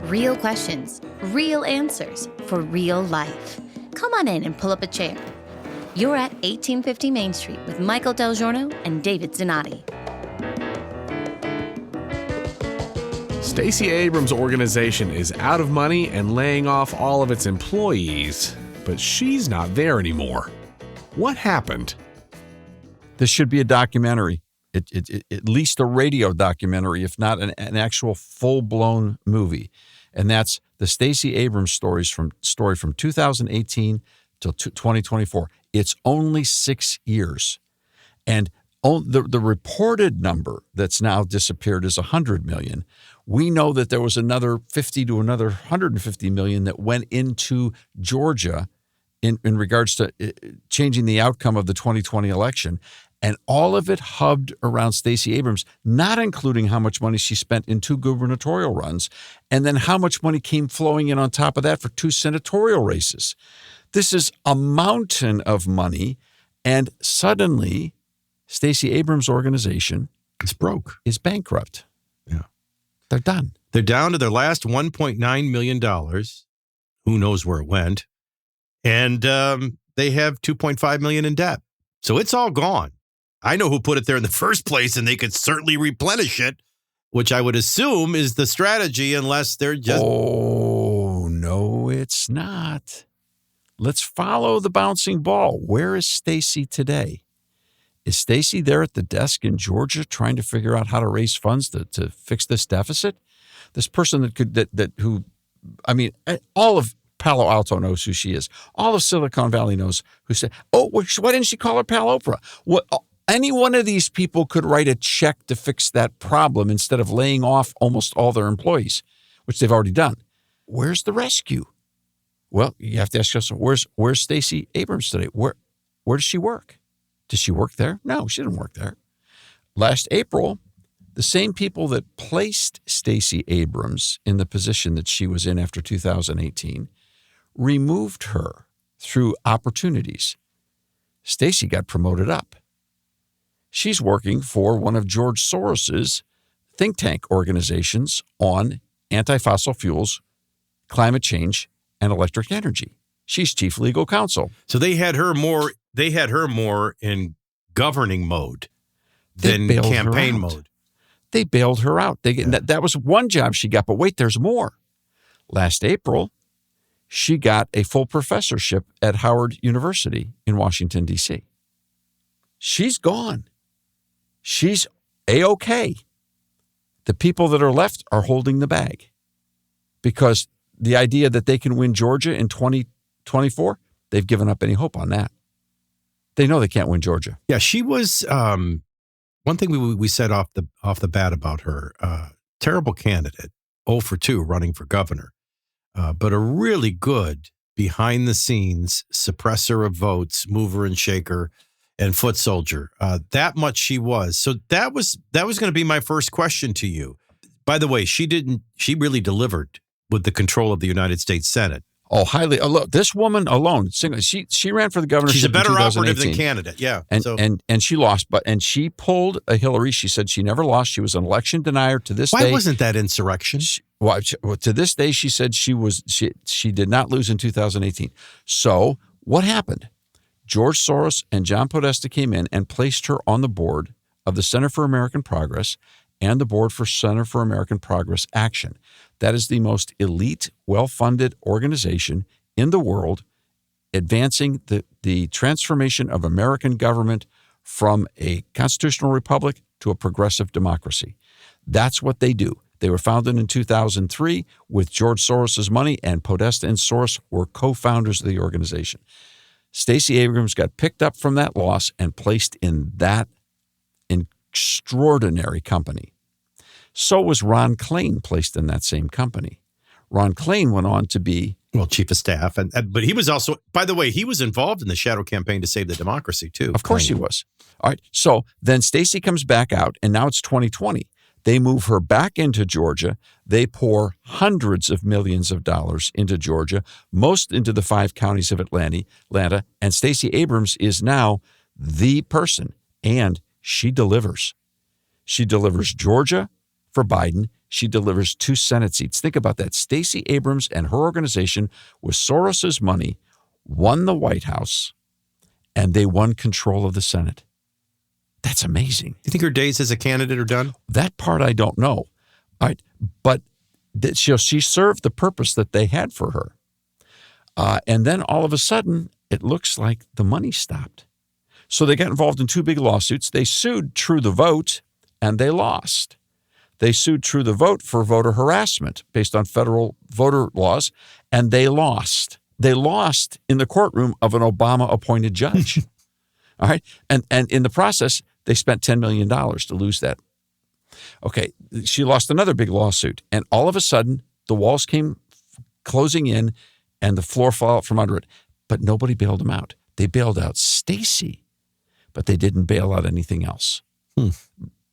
Real questions, real answers for real life. Come on in and pull up a chair. You're at 1850 Main Street with Michael DelGiorno and David Zanotti. Stacey Abrams' organization is out of money and laying off all of its employees, but she's not there anymore. What happened? This should be a documentary, at least a radio documentary, if not an actual full-blown movie. And that's the Stacey Abrams story from 2018 till 2024. It's only 6 years. And the reported number that's now disappeared is 100 million. We know that there was another 50 to another 150 million that went into Georgia in regards to changing the outcome of the 2020 election. And all of it hubbed around Stacey Abrams, not including how much money she spent in 2 gubernatorial runs, and then how much money came flowing in on top of that for 2 senatorial races. This is a mountain of money, and suddenly Stacey Abrams' organization is bankrupt. Yeah. They're done. They're down to their last $1.9 million. Who knows where it went? And they have $2.5 million in debt. So it's all gone. I know who put it there in the first place, and they could certainly replenish it, which I would assume is the strategy, unless they're just... Oh, no, it's not. Let's follow the bouncing ball. Where is Stacey today? Is Stacey there at the desk in Georgia trying to figure out how to raise funds to fix this deficit? This person all of Palo Alto knows who she is. All of Silicon Valley knows who said, why didn't she call her Pal Oprah? Any one of these people could write a check to fix that problem instead of laying off almost all their employees, which they've already done. Where's the rescue? Well, you have to ask yourself, where's Stacey Abrams today? Where does she work? Does she work there? No, she didn't work there. Last April, the same people that placed Stacey Abrams in the position that she was in after 2018 removed her through opportunities. Stacey got promoted up. She's working for one of George Soros's think tank organizations on anti-fossil fuels, climate change, and electric energy. She's chief legal counsel. So they had her more in governing mode than campaign mode. They bailed her out. That was one job she got, but wait, there's more. Last April, she got a full professorship at Howard University in Washington, D.C. She's gone. She's A-OK. The people that are left are holding the bag because the idea that they can win Georgia in 2024, they've given up any hope on that. They know they can't win Georgia. Yeah, she was one thing we said off the bat about her, terrible candidate, 0 for 2 running for governor, but a really good behind-the-scenes suppressor of votes, mover and shaker, and foot soldier. That much she was. So that was going to be my first question to you. By the way, she really delivered with the control of the United States Senate. Oh, highly. Oh, look, this woman alone, she ran for the governorship. She's a better in 2018. operative than candidate, yeah. And she lost, and she pulled a Hillary. She said she never lost. She was an election denier to this day. Why wasn't that insurrection? To this day, she said she did not lose in 2018. So what happened? George Soros and John Podesta came in and placed her on the board of the Center for American Progress and the board for Center for American Progress Action. That is the most elite, well-funded organization in the world advancing the transformation of American government from a constitutional republic to a progressive democracy. That's what they do. They were founded in 2003 with George Soros's money, and Podesta and Soros were co-founders of the organization. Stacey Abrams got picked up from that loss and placed in that extraordinary company. So was Ron Klain placed in that same company. Ron Klain went on to be chief of staff, but he was also, by the way, he was involved in the shadow campaign to save the democracy too. Of course he was. All right. So then Stacey comes back out, and now it's 2020. They move her back into Georgia. They pour hundreds of millions of dollars into Georgia, most into the 5 counties of Atlanta, and Stacey Abrams is now the person, and she delivers. She delivers Georgia, for Biden, she delivers 2 Senate seats. Think about that. Stacey Abrams and her organization, with Soros's money, won the White House, and they won control of the Senate. That's amazing. You think her days as a candidate are done? That part I don't know. All right, but she served the purpose that they had for her. And then all of a sudden, it looks like the money stopped. So they got involved in 2 big lawsuits. They sued True the Vote, and they lost. They sued True the Vote for voter harassment based on federal voter laws, and they lost. They lost in the courtroom of an Obama-appointed judge. All right? And in the process, they spent $10 million to lose that. Okay, she lost another big lawsuit, and all of a sudden, the walls came closing in, and the floor fell out from under it. But nobody bailed them out. They bailed out Stacey, but they didn't bail out anything else.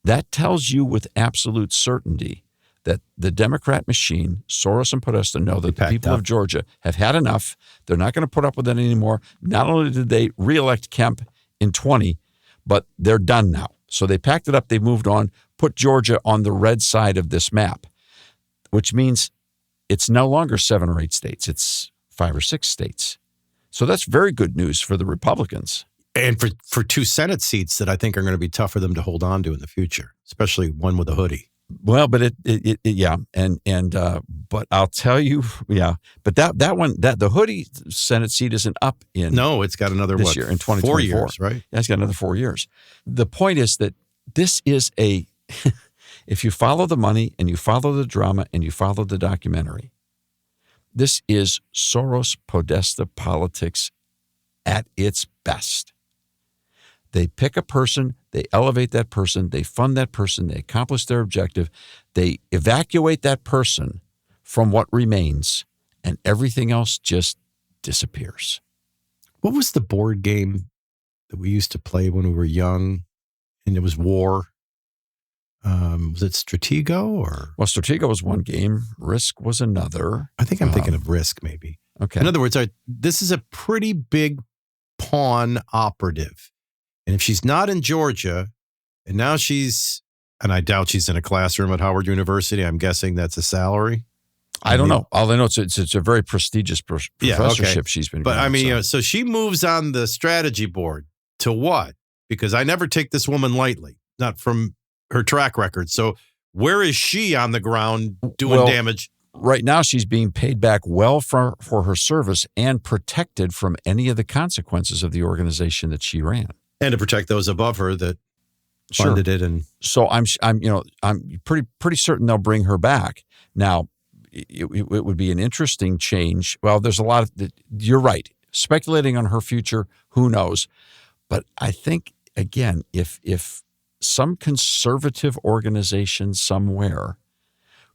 That tells you with absolute certainty that the Democrat machine, Soros and Podesta, know that the people of Georgia have had enough. They're not going to put up with it anymore. Not only did they reelect Kemp in 20, but they're done now. So they packed it up. They moved on, put Georgia on the red side of this map, which means it's no longer 7 or 8 states. It's 5 or 6 states. So that's very good news for the Republicans. And for 2 Senate seats that I think are going to be tough for them to hold on to in the future, especially one with a hoodie. Well, but yeah, but I'll tell you, yeah, but that one, the hoodie Senate seat isn't up in. No, it's got another this year in 2024. 4 years, right? Yeah, it's got another 4 years. The point is that this is if you follow the money and you follow the drama and you follow the documentary, this is Soros Podesta politics at its best. They pick a person, they elevate that person, they fund that person, they accomplish their objective, they evacuate that person from what remains, and everything else just disappears. What was the board game that we used to play when we were young and it was war? Was it Stratego or? Well, Stratego was one game. Risk was another. I think I'm thinking of Risk, maybe. Okay. In other words, this is a pretty big pawn operative. And if she's not in Georgia, and now and I doubt she's in a classroom at Howard University, I'm guessing that's a salary. I don't know. All I know it's a very prestigious professorship she's been But getting, I mean, so she moves on the strategy board to what? Because I never take this woman lightly, not from her track record. So where is she on the ground doing damage? Right now, she's being paid back well for her service and protected from any of the consequences of the organization that she ran. And to protect those above her that funded it. And so I'm pretty certain they'll bring her back. Now, it would be an interesting change. Well, there's a lot of, you're right. Speculating on her future, who knows? But I think, again, if some conservative organization somewhere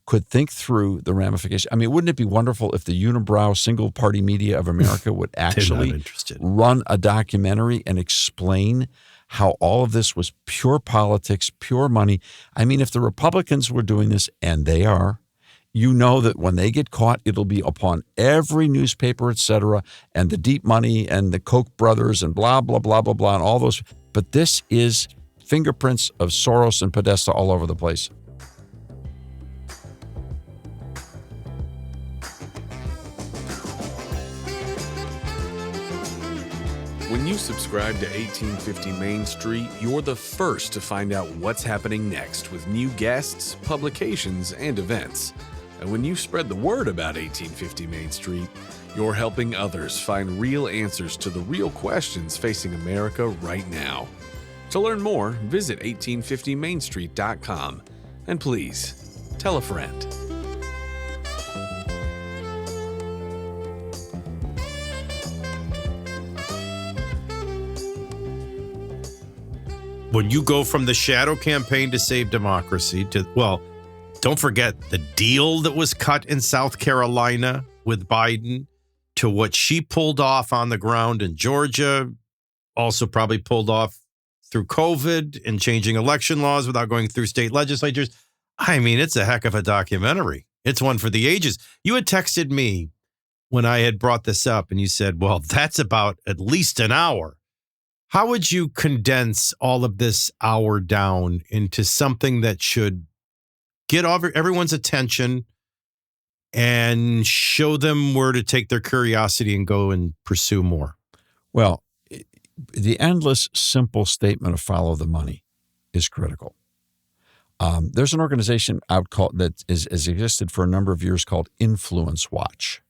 could think through the ramifications. I mean, wouldn't it be wonderful if the unibrow single-party media of America would actually run a documentary and explain how all of this was pure politics, pure money? I mean, if the Republicans were doing this, and they are, you know that when they get caught, it'll be upon every newspaper, et cetera, and the deep money and the Koch brothers and blah, blah, blah, blah, blah, and all those. But this is fingerprints of Soros and Podesta all over the place. When you subscribe to 1850 Main Street, you're the first to find out what's happening next with new guests, publications, and events. And when you spread the word about 1850 Main Street, you're helping others find real answers to the real questions facing America right now. To learn more, visit 1850mainstreet.com. And please, tell a friend. when you go from the shadow campaign to save democracy to, well, don't forget the deal that was cut in South Carolina with Biden to what she pulled off on the ground in Georgia, also probably pulled off through COVID and changing election laws without going through state legislatures. I mean, it's a heck of a documentary. It's one for the ages. You had texted me when I had brought this up and you said, well, that's about at least an hour. How would you condense all of this hour down into something that should get everyone's attention and show them where to take their curiosity and go and pursue more? Well, the endless, simple statement of follow the money is critical. There's an organization that has existed for a number of years called Influence Watch.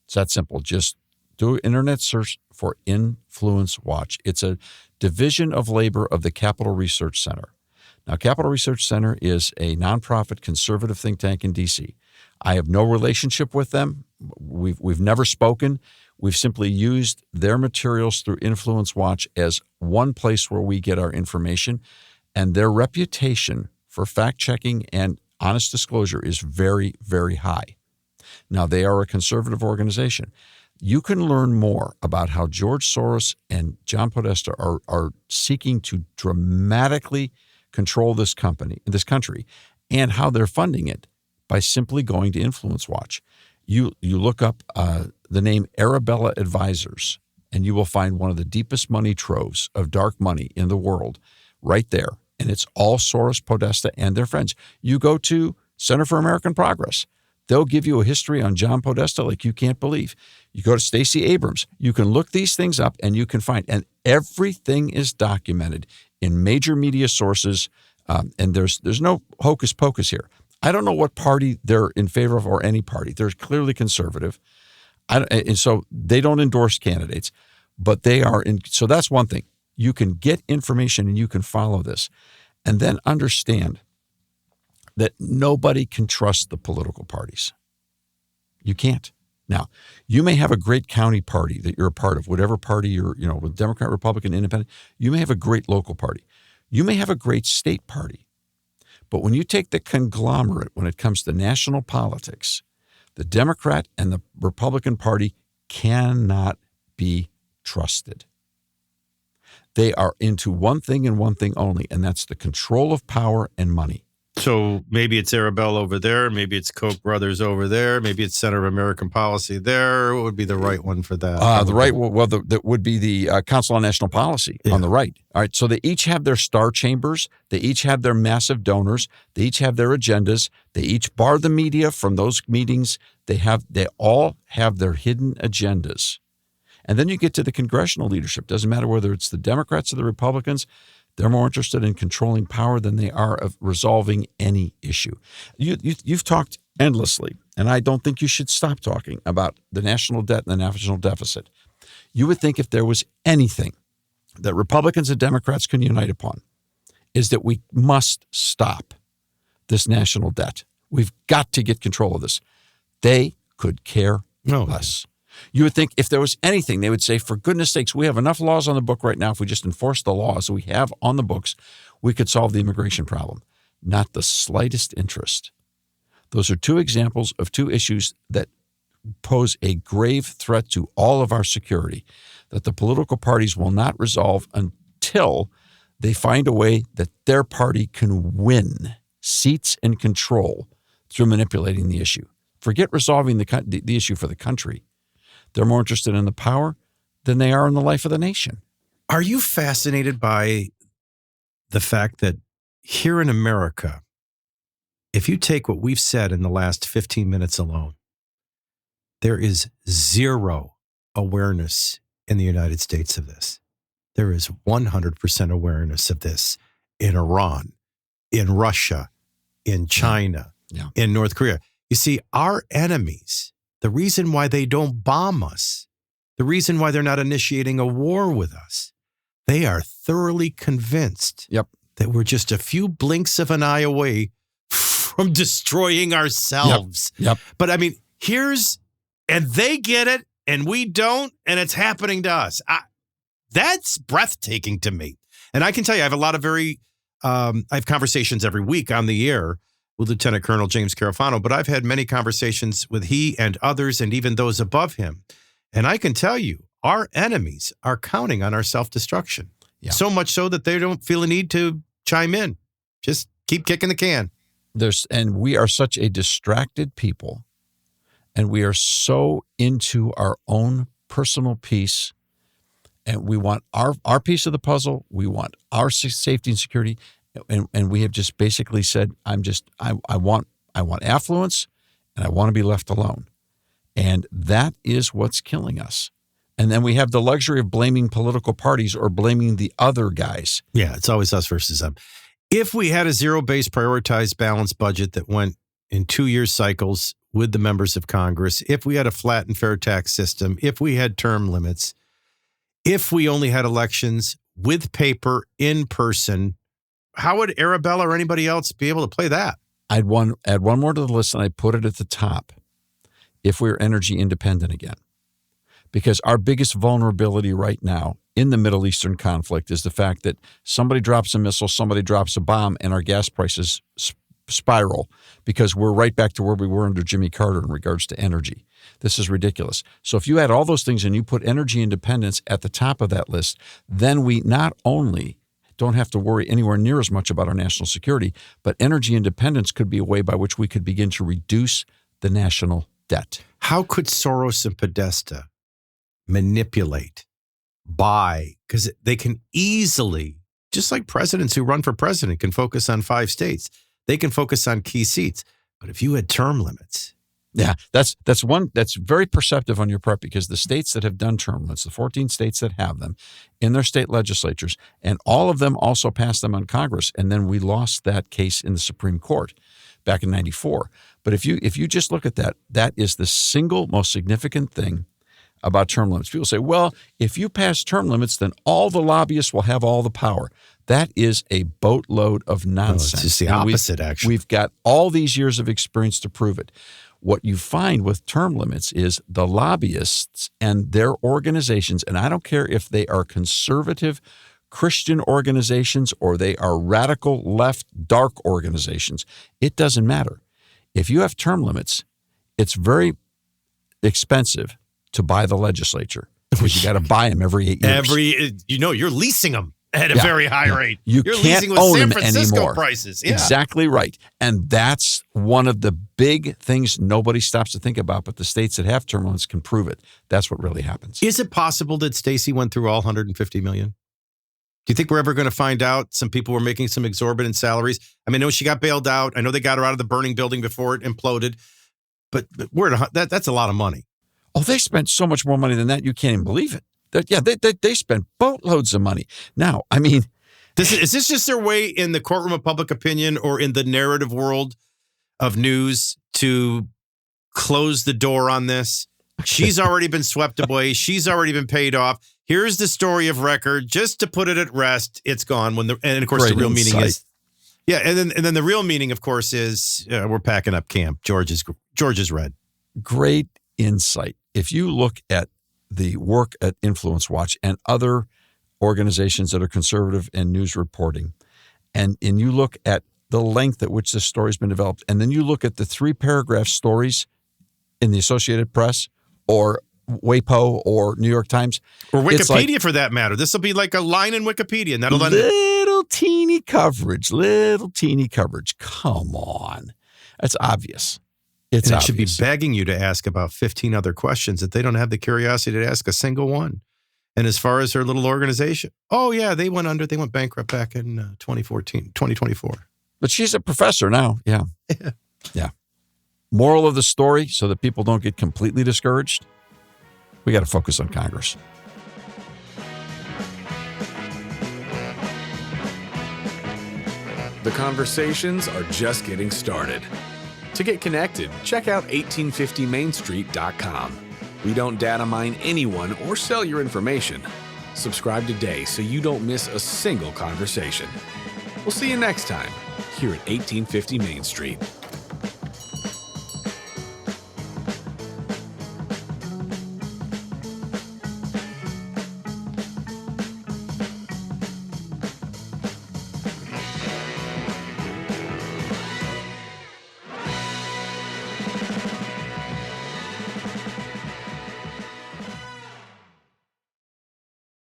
It's that simple. Just do an internet search for Influence Watch. It's a division of labor of the Capital Research Center. Now, Capital Research Center is a nonprofit conservative think tank in D.C. I have no relationship with them. We've never spoken. We've simply used their materials through Influence Watch as one place where we get our information, and their reputation for fact-checking and honest disclosure is very, very high. Now, they are a conservative organization. You can learn more about how George Soros and John Podesta are seeking to dramatically control this country, and how they're funding it by simply going to Influence Watch. You look up the name Arabella Advisors, and you will find one of the deepest money troves of dark money in the world right there. And it's all Soros, Podesta, and their friends. You go to Center for American Progress. They'll give you a history on John Podesta like you can't believe. You go to Stacey Abrams. You can look these things up and you can find, and everything is documented in major media sources, and there's no hocus pocus here. I don't know what party they're in favor of, or any party. They're clearly conservative, and so they don't endorse candidates, but they are in. So that's one thing. You can get information and you can follow this, and then understand that nobody can trust the political parties. You can't. Now, you may have a great county party that you're a part of, whatever party you're, with Democrat, Republican, Independent. You may have a great local party. You may have a great state party. But when you take the conglomerate, when it comes to national politics, the Democrat and the Republican Party cannot be trusted. They are into one thing and one thing only, and that's the control of power and money. So maybe it's Arabella over there. Maybe it's Koch brothers over there. Maybe it's Center of American Policy there. What would be the right one for that? That would be the Council on National Policy on the right. All right. So they each have their star chambers. They each have their massive donors. They each have their agendas. They each bar the media from those meetings. They all have their hidden agendas. And then you get to the congressional leadership. Doesn't matter whether it's the Democrats or the Republicans. They're more interested in controlling power than they are of resolving any issue. You've talked endlessly, and I don't think you should stop talking about the national debt and the national deficit. You would think if there was anything that Republicans and Democrats can unite upon, is that we must stop this national debt. We've got to get control of this. They could care less. You would think if there was anything, they would say, for goodness sakes, we have enough laws on the book right now. If we just enforce the laws we have on the books, we could solve the immigration problem. Not the slightest interest. Those are two examples of two issues that pose a grave threat to all of our security that the political parties will not resolve until they find a way that their party can win seats and control through manipulating the issue. Forget resolving the issue for the country. They're more interested in the power than they are in the life of the nation. Are you fascinated by the fact that here in America, if you take what we've said in the last 15 minutes alone, there is zero awareness in the United States of this. There is 100% awareness of this in Iran, in Russia, in China, in North Korea. You see, our enemies, the reason why they don't bomb us, the reason why they're not initiating a war with us, they are thoroughly convinced that we're just a few blinks of an eye away from destroying ourselves. But I mean, and they get it and we don't, and it's happening to us. That's breathtaking to me. And I can tell you, I have a lot of I have conversations every week on the air with Lieutenant Colonel James Carafano, but I've had many conversations with he and others and even those above him. And I can tell you, our enemies are counting on our self-destruction. So much so that they don't feel a need to chime in. Just keep kicking the can. And we are such a distracted people, and we are so into our own personal peace, and we want our piece of the puzzle. We want our safety and security, And we have just basically said, I want affluence, and I want to be left alone. And that is what's killing us. And then we have the luxury of blaming political parties or blaming the other guys. Yeah, it's always us versus them. If we had a zero-based prioritized balanced budget that went in 2-year cycles with the members of Congress, if we had a flat and fair tax system, if we had term limits, if we only had elections with paper in person, how would Arabella or anybody else be able to play that? I'd add one more to the list, and I'd put it at the top. If we're energy independent again. Because our biggest vulnerability right now in the Middle Eastern conflict is the fact that somebody drops a missile, somebody drops a bomb, and our gas prices spiral because we're right back to where we were under Jimmy Carter in regards to energy. This is ridiculous. So if you add all those things and you put energy independence at the top of that list, then we not only don't have to worry anywhere near as much about our national security, but energy independence could be a way by which we could begin to reduce the national debt. How could Soros and Podesta manipulate, buy, because they can easily, just like presidents who run for president can focus on 5 states, they can focus on key seats. But if you had term limits. Yeah, that's very perceptive on your part, because the states that have done term limits, the 14 states that have them in their state legislatures, and all of them also passed them on Congress. And then we lost that case in the Supreme Court back in 94. But if you just look at that, that is the single most significant thing about term limits. People say, well, if you pass term limits, then all the lobbyists will have all the power. That is a boatload of nonsense. It's just the opposite, actually. We've got all these years of experience to prove it. What you find with term limits is the lobbyists and their organizations, and I don't care if they are conservative Christian organizations or they are radical left dark organizations. It doesn't matter. If you have term limits, it's very expensive to buy the legislature because you got to buy them every 8 years. You're leasing them at a very high rate. You're can't leasing with own San them Francisco anymore. Prices. Yeah. Exactly right. And that's one of the big things nobody stops to think about, but the states that have term limits can prove it. That's what really happens. Is it possible that Stacey went through all $150 million? Do you think we're ever going to find out? Some people were making some exorbitant salaries. I mean, I know she got bailed out. I know they got her out of the burning building before it imploded. But that's a lot of money. Oh, they spent so much more money than that, you can't even believe it. They spent boatloads of money. Now, I mean, is this just their way in the courtroom of public opinion or in the narrative world of news to close the door on this? She's already been swept away. She's already been paid off. Here's the story of record. Just to put it at rest, it's gone. And of course, the real meaning is, and then the real meaning, of course, is we're packing up camp. George is red. Great insight. If you look at the work at Influence Watch and other organizations that are conservative in news reporting, and you look at the length at which this story's been developed, and then you look at the 3-paragraph stories in the Associated Press or WAPO or New York Times. Or Wikipedia, for that matter. This will be like a line in Wikipedia. And that'll little teeny coverage. Come on. That's obvious. It should be begging you to ask about 15 other questions that they don't have the curiosity to ask a single one. And as far as their little organization, they went bankrupt back in 2024. But she's a professor now. Yeah. Yeah. Moral of the story, so that people don't get completely discouraged, we got to focus on Congress. The conversations are just getting started. To get connected, check out 1850mainstreet.com. We don't data mine anyone or sell your information. Subscribe today so you don't miss a single conversation. We'll see you next time here at 1850 Main Street.